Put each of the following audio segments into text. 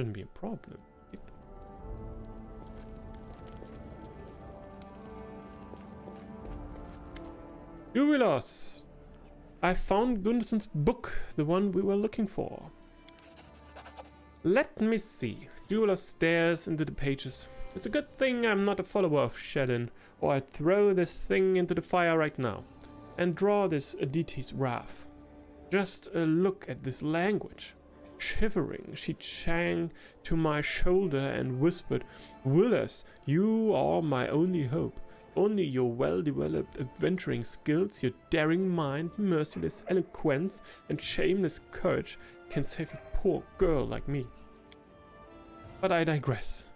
Shouldn't be a problem. Jubilos! I found Gunderson's book, the one we were looking for. Let me see. Jubilos stares into the pages. It's a good thing I'm not a follower of Shedden, or I'd throw this thing into the fire right now and draw this Aditi's wrath. Just a look at this language. Shivering, she sang to my shoulder and whispered, Willis, you are my only hope. Only your well-developed adventuring skills, your daring mind, merciless eloquence, and shameless courage can save a poor girl like me. But I digress.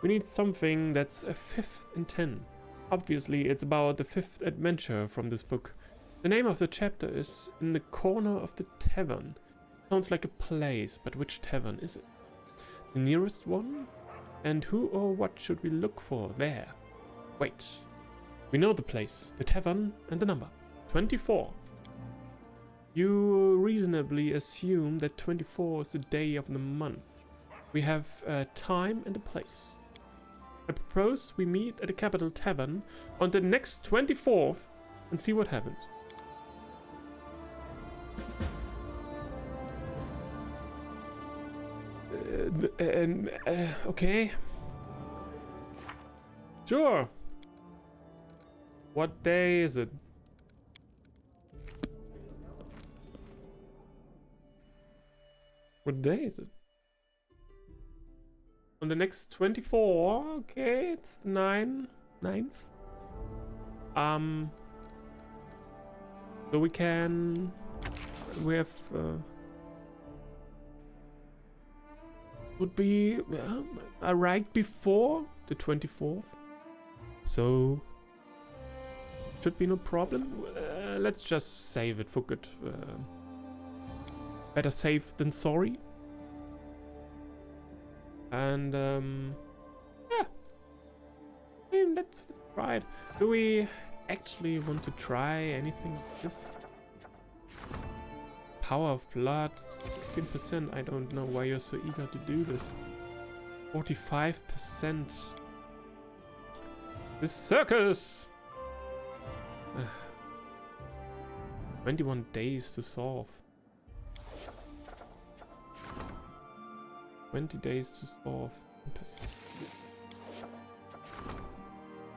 We need something that's a 5th in 10. Obviously, it's about the 5th adventure from this book. The name of the chapter is In the Corner of the Tavern. Sounds like a place, but which tavern is it? The nearest one? And who or what should we look for there? Wait. We know the place, the tavern, and the number. 24. You reasonably assume that 24 is the day of the month. We have a time and a place. I propose we meet at the Capital Tavern on the next 24th and see what happens. Okay. Sure. What day is it? What day is it? On the next 24. Okay, it's the 9th. So we have would be right before the 24th. So should be no problem. Let's just save it for good. Better safe than sorry. And yeah, I mean, let's try it. Do we actually want to try anything like this? Power of blood, 16%. I don't know why you're so eager to do this. 45%. The circus. 21 days to solve. 20 days to solve.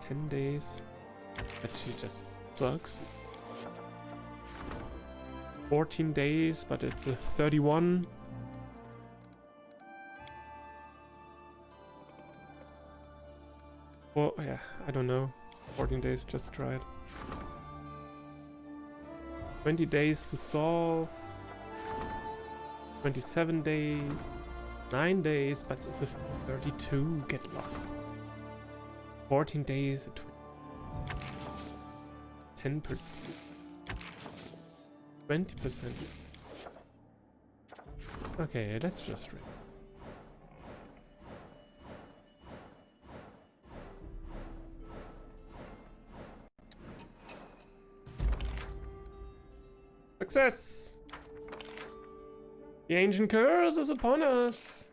10 days. That she just sucks. 14 days, but it's a 31. Well, yeah, I don't know. 14 days, just try it. 20 days to solve. 27 days. 9 days, but it's a 32. Get lost. 14 days. 10%. 20%. Okay, that's just right. Success! The ancient curse is upon us.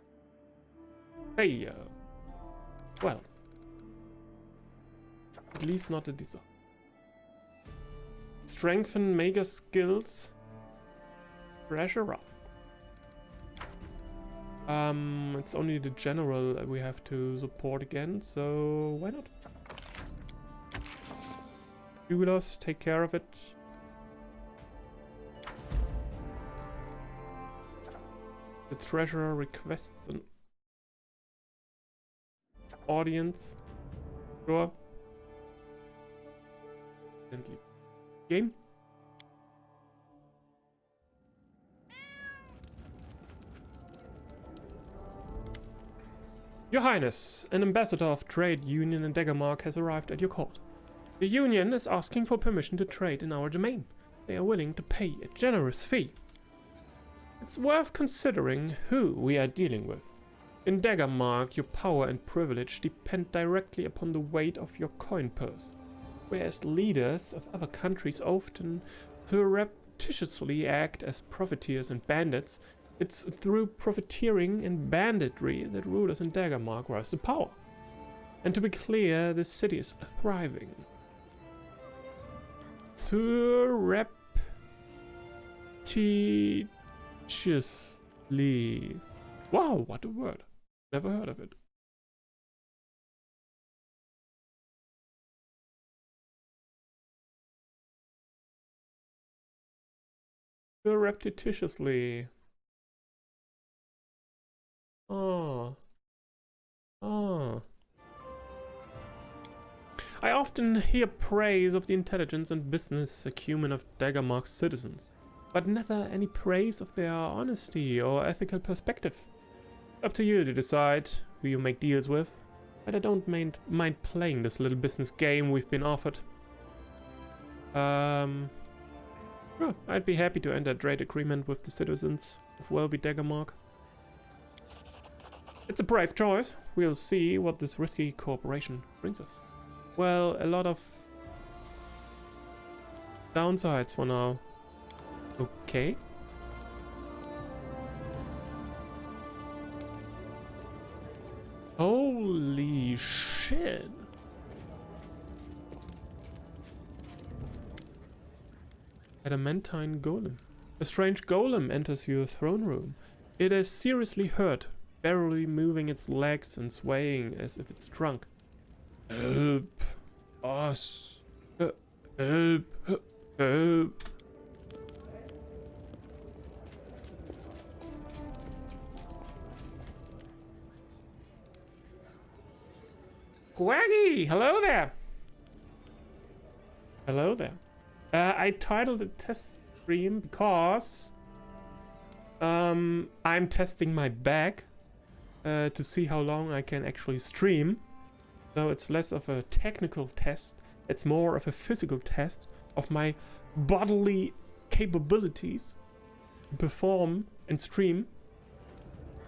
Hey, well, at least not a disaster. Strengthen mega skills. Pressure up. It's only the general we have to support again, so why not? Jubilos, take care of it. The treasurer requests an audience. Sure. Gently. Game. Your Highness, an ambassador of trade union in Daggermark has arrived at your court. The union is asking for permission to trade in our domain. They are willing to pay a generous fee. It's worth considering who we are dealing with. In Daggermark, your power and privilege depend directly upon the weight of your coin purse, whereas leaders of other countries often surreptitiously act as profiteers and bandits, It's through profiteering and banditry that rulers in Daggermark rise to power. And to be clear, this city is thriving. Surreptitiously. Wow, what a word. Never heard of it. Surreptitiously. Oh. Oh. I often hear praise of the intelligence and business acumen of Daggermark's citizens, but never any praise of their honesty or ethical perspective. Up to you to decide who you make deals with, but I don't mind playing this little business game we've been offered. Well, I'd be happy to enter a trade agreement with the citizens of Welby Daggermark. It's a brave choice. We'll see what this risky cooperation brings us. Well, a lot of downsides for now. Okay. Holy shit. Adamantine golem. A strange golem enters your throne room. It is seriously hurt, barely moving its legs and swaying as if it's drunk. Help us. Help. Help. Quaggy! Hello there! Hello there. I titled the test stream because I'm testing my bag to see how long I can actually stream. So it's less of a technical test, it's more of a physical test of my bodily capabilities to perform and stream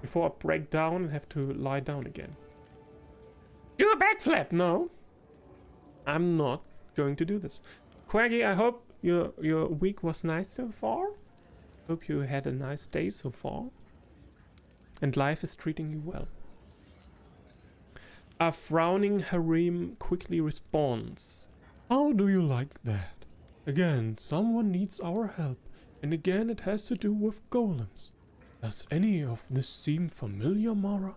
before I break down and have to lie down again. Do a backflip! No, I'm not going to do this. Quaggy, I hope your week was nice so far. Hope you had a nice day so far. And life is treating you well. A frowning harem quickly responds. How do you like that? Again, someone needs our help. And again, it has to do with golems. Does any of this seem familiar, Mara?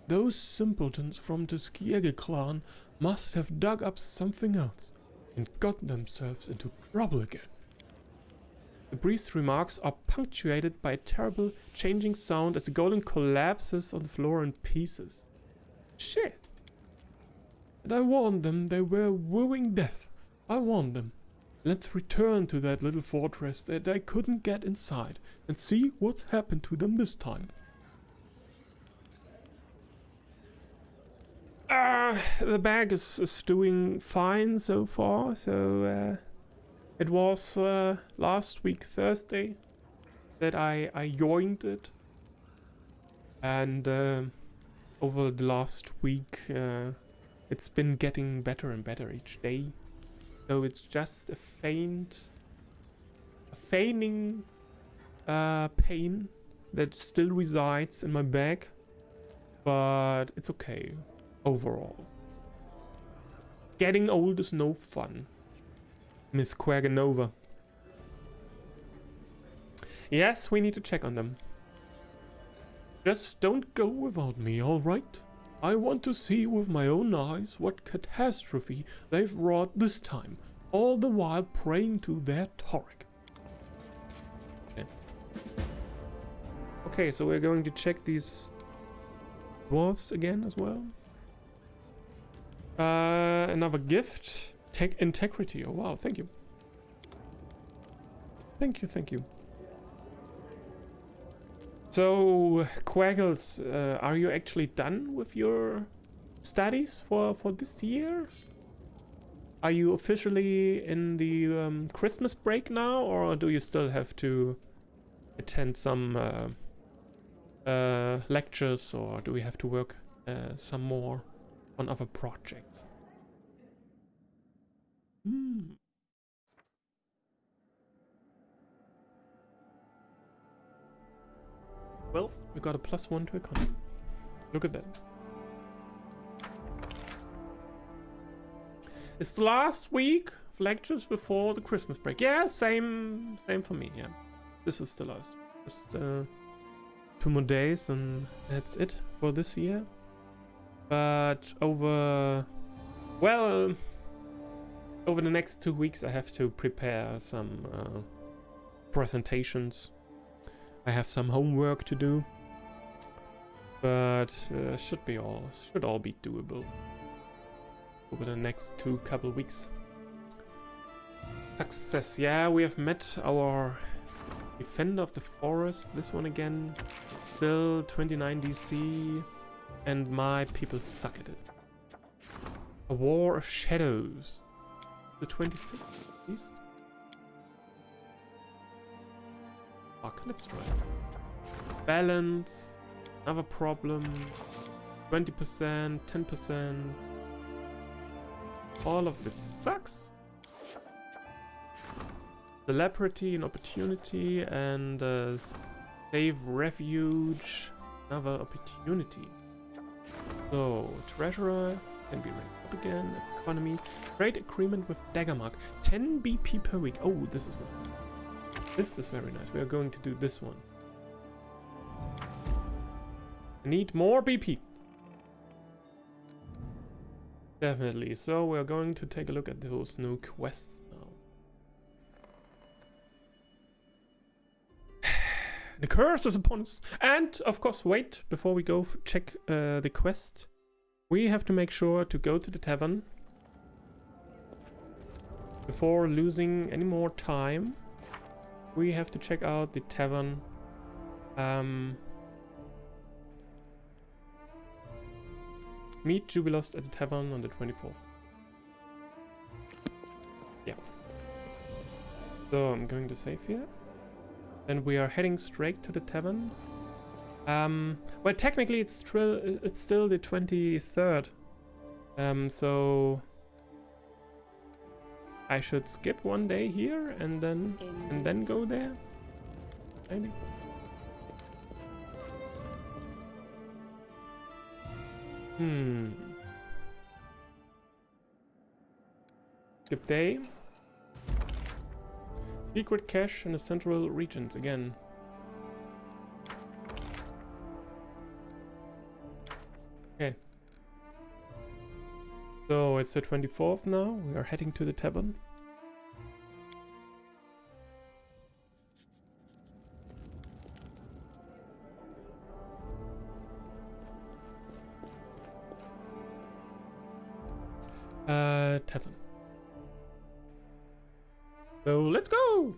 Those simpletons from the Skiege clan must have dug up something else and got themselves into trouble again. The priest's remarks are punctuated by a terrible changing sound as the golem collapses on the floor in pieces. Shit! And I warned them they were wooing death. I warned them. Let's return to that little fortress that I couldn't get inside and see what's happened to them this time. The bag is doing fine so far, so it was last week Thursday that I joined it, and over the last week it's been getting better and better each day. So it's just a feigning pain that still resides in my back, but it's okay overall. Getting old is no fun, Miss Quaganova. Yes, we need to check on them. Just don't go without me, alright? I want to see with my own eyes what catastrophe they've wrought this time, all the while praying to their Torek. Okay, so we're going to check these dwarves again as well. Another gift. Integrity. Oh wow, thank you. Thank you. So, Quaggles, are you actually done with your studies for this year? Are you officially in the Christmas break now, or do you still have to attend some lectures, or do we have to work some more on other projects? Well, we got a +1 to economy. Look at that. It's the last week of lectures before the Christmas break. Yeah, same for me, yeah. This is the last. Just 2 more days and that's it for this year. But over the next 2 weeks I have to prepare some presentations. I have some homework to do. But should all be doable over the next couple weeks. Success. Yeah, we have met our Defender of the Forest. This one again. Still 29 DC. And my people suck at it. A War of Shadows. The 26th, please. Fuck, let's try it. Balance. Another problem. 20%, 10%. All of this sucks. Celebrity and opportunity and save refuge. Another opportunity. So, treasurer can be ranked up again. Economy. Trade agreement with Daggermark. 10 BP per week. Oh, this is nice. This is very nice. We are going to do this one. I need more BP. Definitely. So we are going to take a look at those new quests now. The curse is upon us. And, of course, wait, before we go check the quest. We have to make sure to go to the tavern. Before losing any more time. We have to check out the tavern. Meet Jubilost at the tavern on the 24th. Yeah. So I'm going to save here. Then we are heading straight to the tavern. Well, technically it's still the 23rd. So I should skip one day here and then go there. Maybe. Skip day. Secret cache in the central regions again. Okay. So it's the 24th now. We are heading to the tavern. Tavern. So let's go!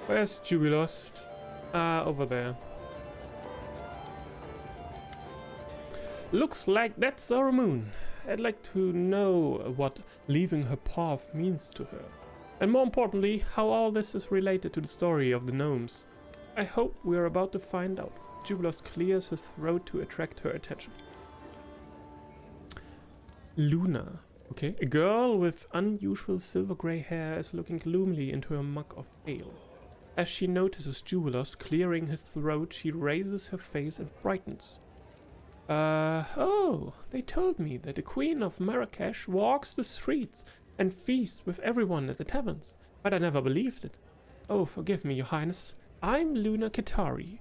Where's Jubilost? Over there. Looks like that's our moon. I'd like to know what leaving her path means to her. And more importantly, how all this is related to the story of the gnomes. I hope we are about to find out. Jubilost clears his throat to attract her attention. Luna. Okay. A girl with unusual silver grey hair is looking gloomily into a mug of ale. As she notices Jubilost clearing his throat, she raises her face and brightens. Oh, they told me that the Queen of Marrakesh walks the streets and feasts with everyone at the taverns, but I never believed it. Oh, forgive me, Your Highness. I'm Luna Katari.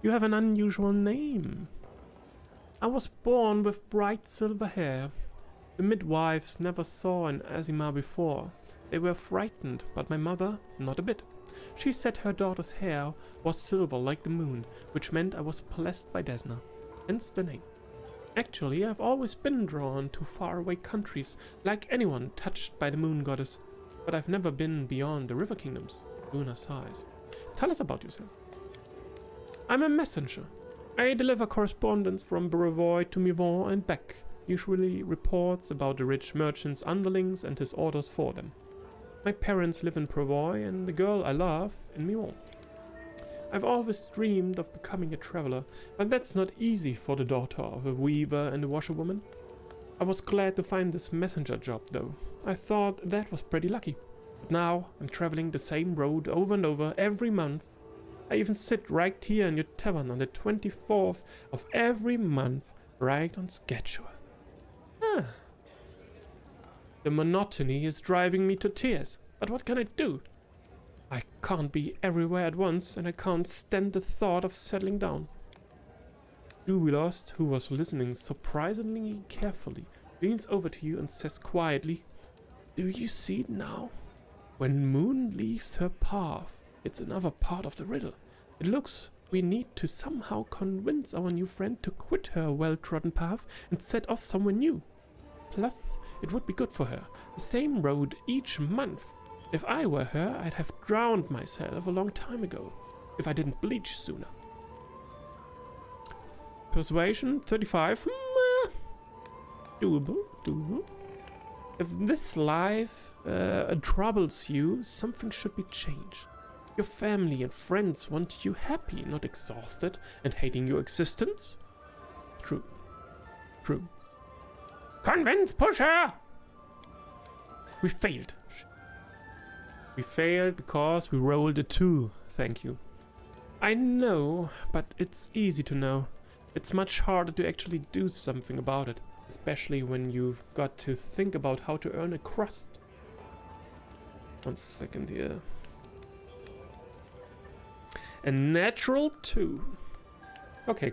You have an unusual name. I was born with bright silver hair. The midwives never saw an Azima before. They were frightened, but my mother, not a bit. She said her daughter's hair was silver like the moon, which meant I was blessed by Desna. Hence the name. Actually, I've always been drawn to faraway countries, like anyone touched by the moon goddess, but I've never been beyond the river kingdoms. Luna sighs. Tell us about yourself. I'm a messenger. I deliver correspondence from Brevoy to Mivon and back, usually reports about the rich merchant's underlings and his orders for them. My parents live in Provoy, and the girl I love in Mion. I've always dreamed of becoming a traveler, but that's not easy for the daughter of a weaver and a washerwoman. I was glad to find this messenger job, though. I thought that was pretty lucky. But now I'm traveling the same road over and over every month. I even sit right here in your tavern on the 24th of every month, right on schedule. Ah. The monotony is driving me to tears, but what can I do? I can't be everywhere at once, and I can't stand the thought of settling down. Jubilost, who was listening surprisingly carefully, leans over to you and says quietly, "Do you see it now? When Moon leaves her path, it's another part of the riddle. It looks we need to somehow convince our new friend to quit her well-trodden path and set off somewhere new. Plus, it would be good for her. The same road each month. If I were her, I'd have drowned myself a long time ago, if I didn't bleach sooner." Persuasion, 35. Doable. If this life troubles you, something should be changed. Your family and friends want you happy, not exhausted and hating your existence. True. Convince Pusher! We failed. We failed because we rolled a 2. Thank you. I know, but it's easy to know. It's much harder to actually do something about it, especially when you've got to think about how to earn a crust. 1 second here. A natural 2. Okay,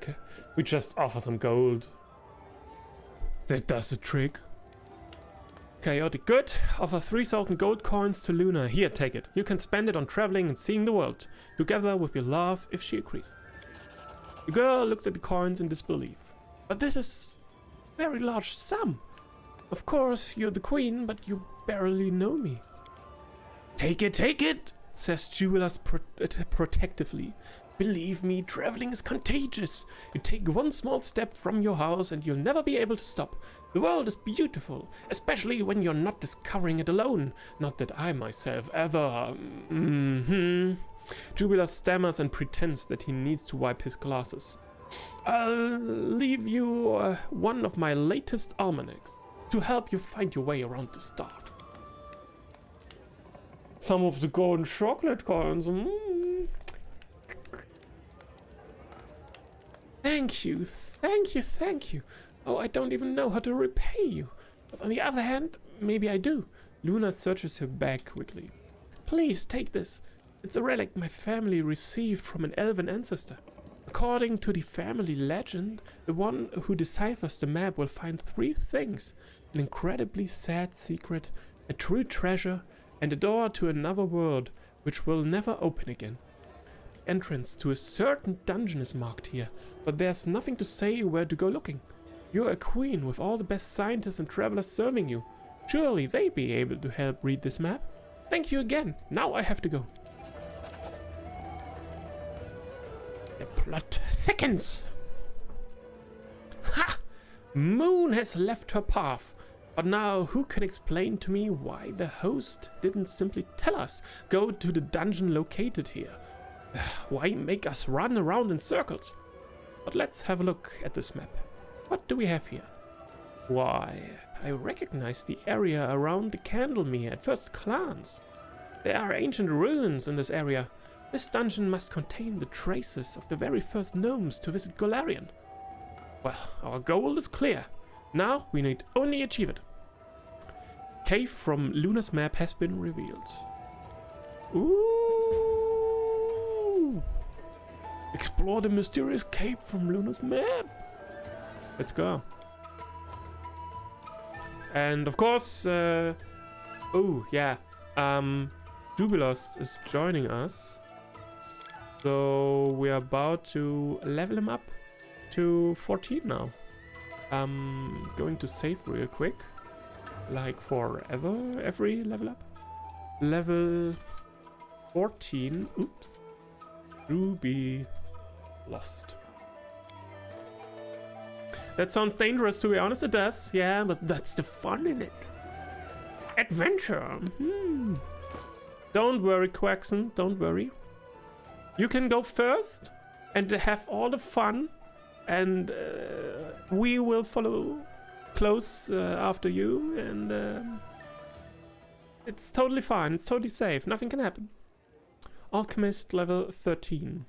we just offer some gold. That does the trick. Chaotic good. Offer 3,000 gold coins to Luna. Here, take it. You can spend it on traveling and seeing the world, together with your love if she agrees. The girl looks at the coins in disbelief. But this is a very large sum. Of course, you're the queen, but you barely know me. Take it, says Jubilas protectively. Believe me, traveling is contagious. You take one small step from your house and you'll never be able to stop. The world is beautiful, especially when you're not discovering it alone. Not that I myself ever... Jubilas stammers and pretends that he needs to wipe his glasses. I'll leave you one of my latest almanacs to help you find your way around the start. Some of the golden chocolate coins. Thank you. Oh, I don't even know how to repay you. But on the other hand, maybe I do. Luna searches her bag quickly. Please take this. It's a relic my family received from an elven ancestor. According to the family legend, the one who deciphers the map will find 3 things: an incredibly sad secret, a true treasure, and a door to another world which will never open again. The entrance to a certain dungeon is marked here, but there's nothing to say where to go looking. You're a queen with all the best scientists and travelers serving you. Surely they'd be able to help read this map. Thank you again. Now I have to go. The plot thickens. Ha! Moon has left her path. But now who can explain to me why the host didn't simply tell us go to the dungeon located here? Why make us run around in circles? But let's have a look at this map. What do we have here? Why, I recognize the area around the Candlemere at first glance. There are ancient ruins in this area. This dungeon must contain the traces of the very first gnomes to visit Golarion. Well, our goal is clear. Now we need only achieve it. Cave from Luna's map has been revealed. Ooh! Explore the mysterious cave from Luna's map. Let's go. And of course, oh yeah, Jubilost is joining us. So we are about to level him up to 14 now. Going to save real quick. Like forever, every level up. Level 14. Oops. Ruby lost. That sounds dangerous, to be honest. It does. Yeah, but that's the fun in it. Adventure. Don't worry, Quaxon, don't worry. You can go first and have all the fun, and we will follow close after you, and it's totally fine, it's totally safe, nothing can happen. Alchemist level 13.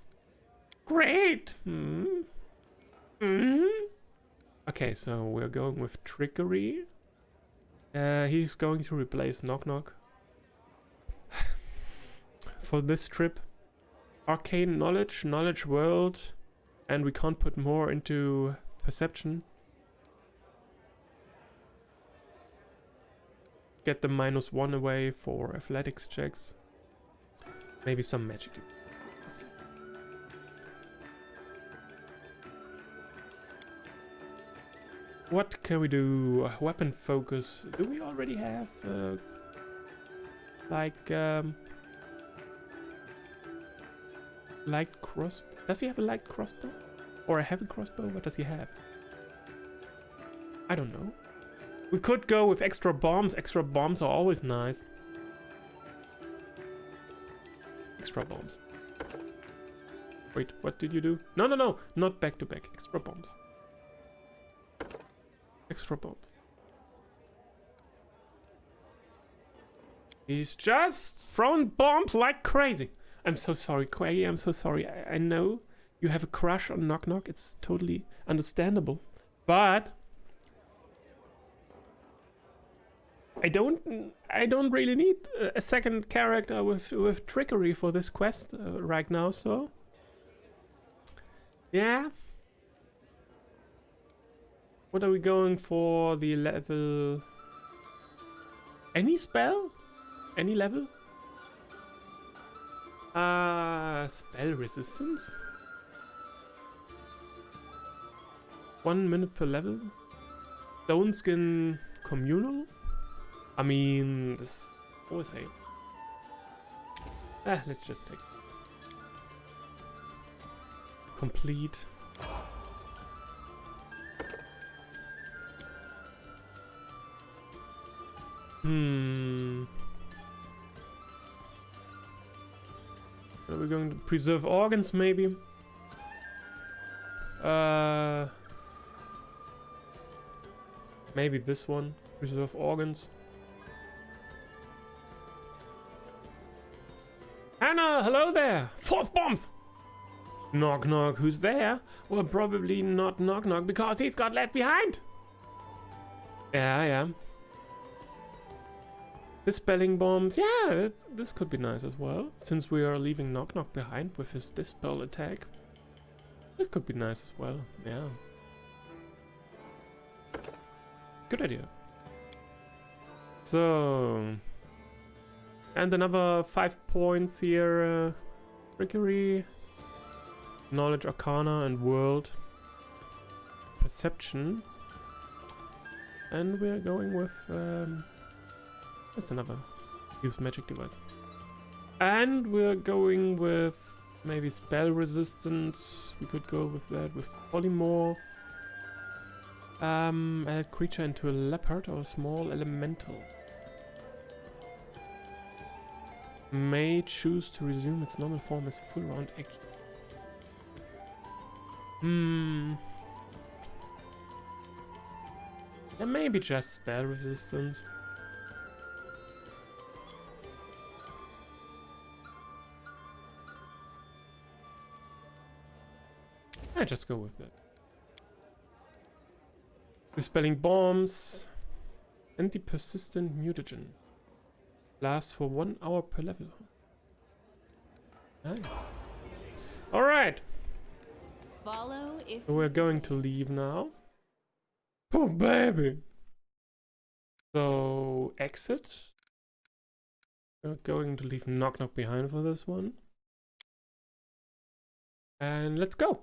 Great! Okay, so we're going with trickery. He's going to replace Knock Knock for this trip. Arcane knowledge, knowledge world, and we can't put more into perception. Get the -1 away for athletics checks. Maybe some magic. What can we do? Weapon focus. Do we already have light crossbow? Does he have a light crossbow? Or a heavy crossbow? What does he have? I don't know. We could go with extra bombs. Extra bombs are always nice. Extra bombs. Wait, what did you do? No, no, no. Not back to back. Extra bombs. Extra bomb. He's just throwing bombs like crazy. I'm so sorry, Quaggy. I'm so sorry. I know you have a crush on Knock Knock. It's totally understandable. But I don't really need a second character with trickery for this quest right now, so yeah. What are we going for the level? Any spell? Any level? Spell resistance? 1 minute per level? Stone Skin Communal? I mean, this always say. Let's just take complete. Are we going to preserve organs, maybe? Maybe this one. Preserve organs. Hannah, hello there! Force bombs! Knock Knock, who's there? Well, probably not Knock Knock because he's got left behind. Yeah. Dispelling bombs, yeah, this could be nice as well. Since we are leaving Knock Knock behind with his dispel attack. It could be nice as well, yeah. Good idea. So, and another 5 points here. Trickery, knowledge, arcana, and world. Perception. And we're going with that's another use magic device. And we're going with maybe spell resistance. We could go with that with polymorph. Add creature into a leopard or a small elemental. May choose to resume its normal form as full round action. Yeah, maybe just spell resistance. I just go with that. Dispelling bombs. Anti-persistent mutagen. Lasts for 1 hour per level. Nice. Alright. Follow if So we're going to leave now. Oh baby. So exit. We're going to leave Knock Knock behind for this one. And let's go.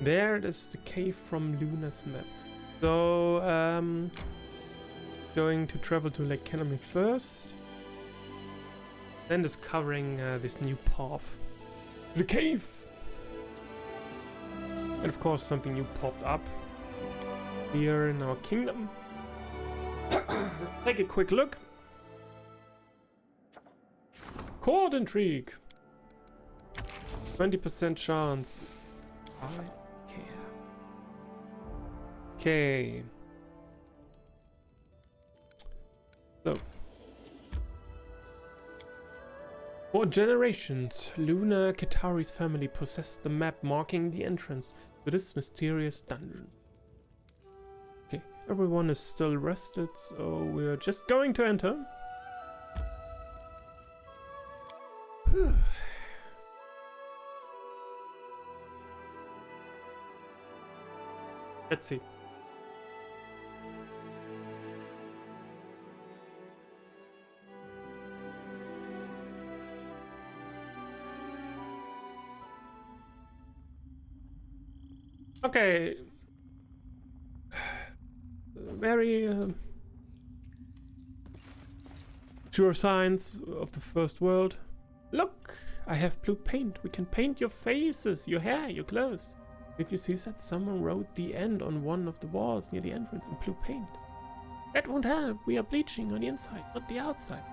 There is the cave from Luna's map. So, going to travel to Lake Kenami first. Then discovering this new path. The cave! And of course something new popped up here in our kingdom. Let's take a quick look. Court intrigue. 20% chance. I care. Okay. So. For generations, Luna Katari's family possessed the map marking the entrance to this mysterious dungeon. Okay, everyone is still rested, so we're just going to enter. Let's see. Okay. Very sure signs of the first world. Look, I have blue paint. We can paint your faces, your hair, your clothes. Did you see that? Someone wrote the end on one of the walls near the entrance in blue paint. That won't help. We are bleaching on the inside, not the outside.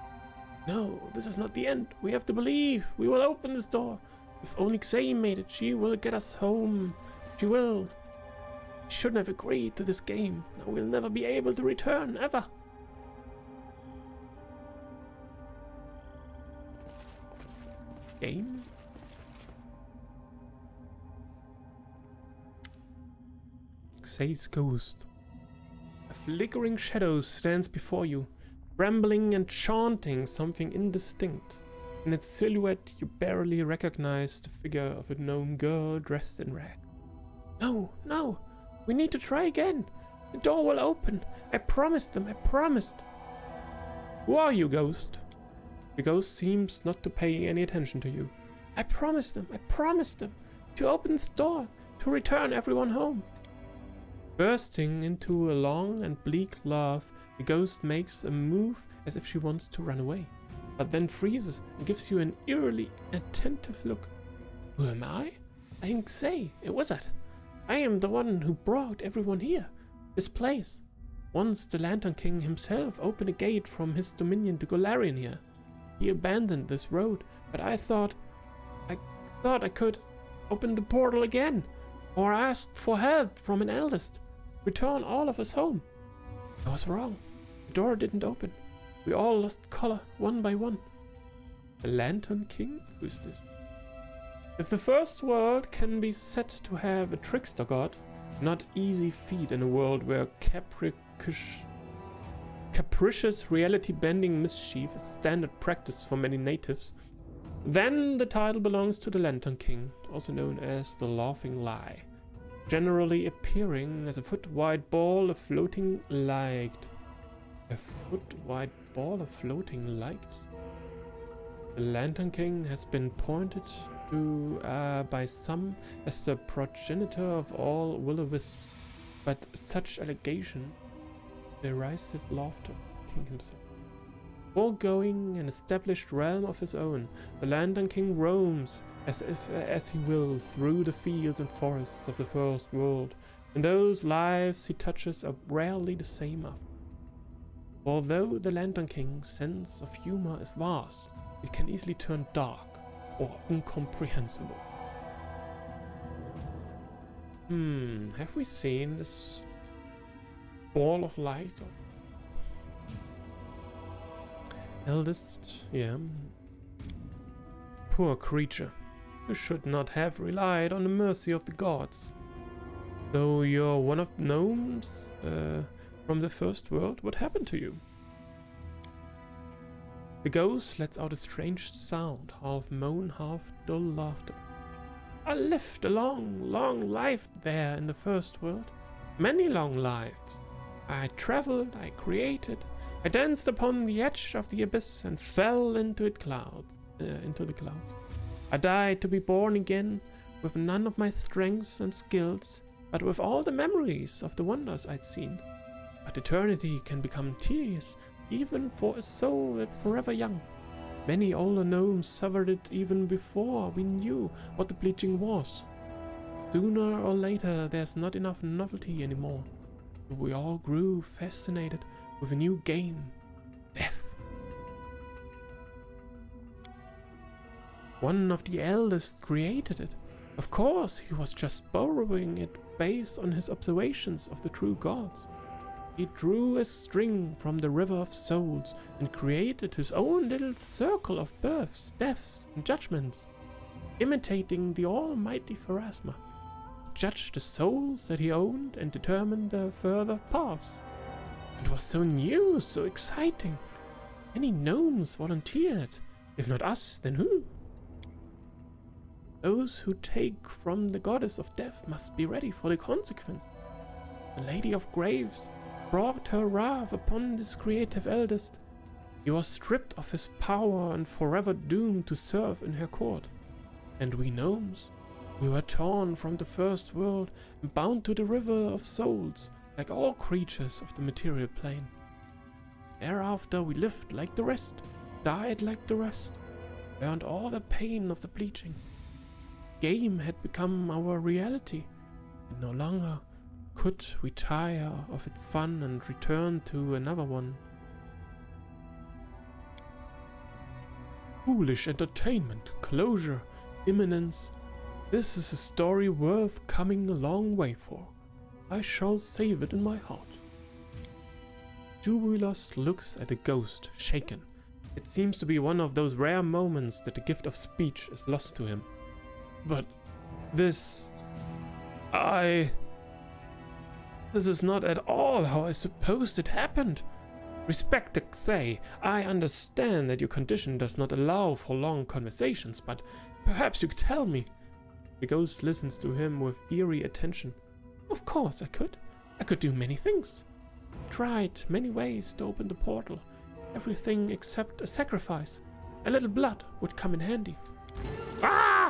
No, this is not the end. We have to believe. We will open this door. If only Xay made it, she will get us home. She will. She shouldn't have agreed to this game. Now we'll never be able to return, ever. Game? Xay's ghost. A flickering shadow stands before you, rambling and chanting something indistinct. In its silhouette, you barely recognize the figure of a gnome girl dressed in rags. No, no, we need to try again. The door will open. I promised them, I promised. Who are you, ghost? The ghost seems not to pay any attention to you. I promised them, to open this door, to return everyone home. Bursting into a long and bleak laugh, the ghost makes a move as if she wants to run away, but then freezes and gives you an eerily attentive look. Who am I? I am Xay, a wizard. I am the one who brought everyone here, this place. Once the Lantern King himself opened a gate from his dominion to Golarion here. He abandoned this road, but I thought I could open the portal again, or ask for help from an eldest. Return all of us home. I was wrong. The door didn't open. We all lost color, one by one. The Lantern King? Who is this? If the first world can be said to have a trickster god, not easy feat in a world where capricious reality-bending mischief is standard practice for many natives, then the title belongs to the Lantern King, also known as the Laughing Lie, generally appearing as a foot-wide ball of floating light. A foot-wide ball of floating light? The Lantern King has been pointed to by some as the progenitor of all will-o-wisps, but such allegations derisive laughter of the king himself. Foregoing an established realm of his own, the Lantern King roams as he wills through the fields and forests of the first world, and those lives he touches are rarely the same after. Although the Lantern King's sense of humor is vast, it can easily turn dark or incomprehensible. Have we seen this ball of light? Eldest, yeah. Poor creature. You should not have relied on the mercy of the gods. Though you're one of the gnomes from the first world, what happened to you? The ghost lets out a strange sound, half moan, half dull laughter. I lived a long, long life there in the first world. Many long lives. I traveled, I created, I danced upon the edge of the abyss and fell into the clouds. I died to be born again, with none of my strengths and skills, but with all the memories of the wonders I'd seen. But eternity can become tedious, even for a soul that's forever young. Many older gnomes suffered it even before we knew what the bleaching was. Sooner or later, there's not enough novelty anymore. So we all grew fascinated with a new game, death. One of the eldest created it. Of course, he was just borrowing it based on his observations of the true gods. He drew a string from the river of souls and created his own little circle of births, deaths, and judgments, imitating the almighty Pharasma. Judged the souls that he owned and determined their further paths. It was so new, so exciting. Many gnomes volunteered. If not us, then who? Those who take from the goddess of death must be ready for the consequence. The Lady of Graves brought her wrath upon this creative eldest. He was stripped of his power and forever doomed to serve in her court. And we gnomes, we were torn from the first world and bound to the river of souls, like all creatures of the material plane. Thereafter we lived like the rest, died like the rest, earned all the pain of the bleaching. Game had become our reality, and no longer could we tire of its fun and return to another one. Foolish entertainment, closure, imminence. This is a story worth coming a long way for. I shall save it in my heart. Jubilos looks at the ghost, shaken. It seems to be one of those rare moments that the gift of speech is lost to him. But this is not at all how I supposed it happened. Respect say, I understand that your condition does not allow for long conversations, but perhaps you could tell me. The ghost listens to him with eerie attention. Of course I could. I could do many things. Tried many ways to open the portal. Everything except a sacrifice. A little blood would come in handy. Ah!